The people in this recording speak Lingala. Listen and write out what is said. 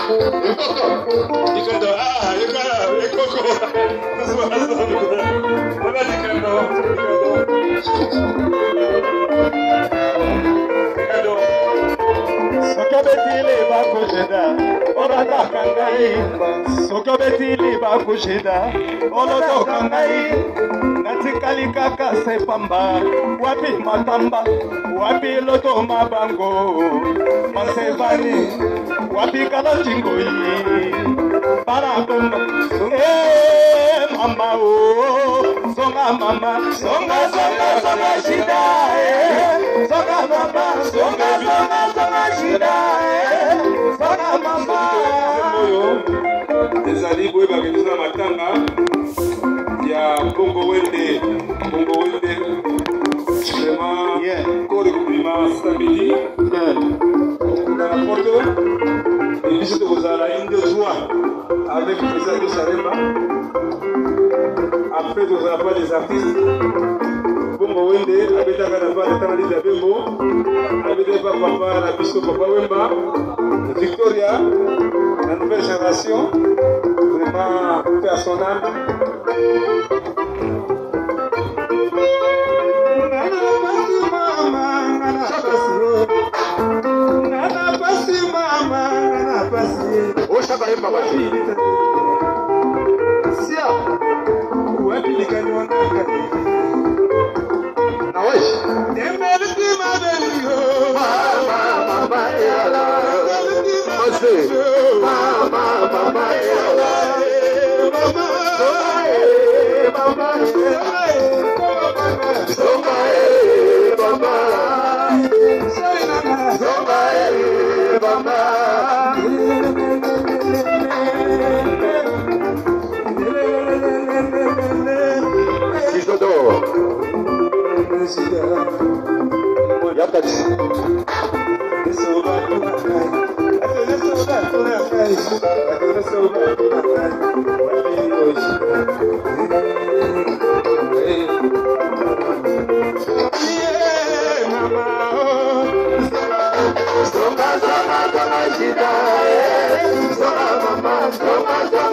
Ikondo, Ikoko. Voilà Ikondo. Sokobetili bakushida, orada kangai. Sokobetili bakushida, olodo kangai. Natikali kaka sepamba, wapi matamba, wapi loto mabango, masevani, wapi kalajingoi, barabumba. Mama oh, songa mama, songa shida, songa mama, songa shida, songa mama. Ezali boye bakendisa matanga ya Bongo Wende vraiment corps climat samedi dans la porte et puis c'était aux alains de joie avec les amis Sarema après nous avons pas des artistes Bongo Wende abetaka na bana tanga des abembo abetaka papa la biso papa Wemba Victoria la nouvelle génération vraiment personnel. Songa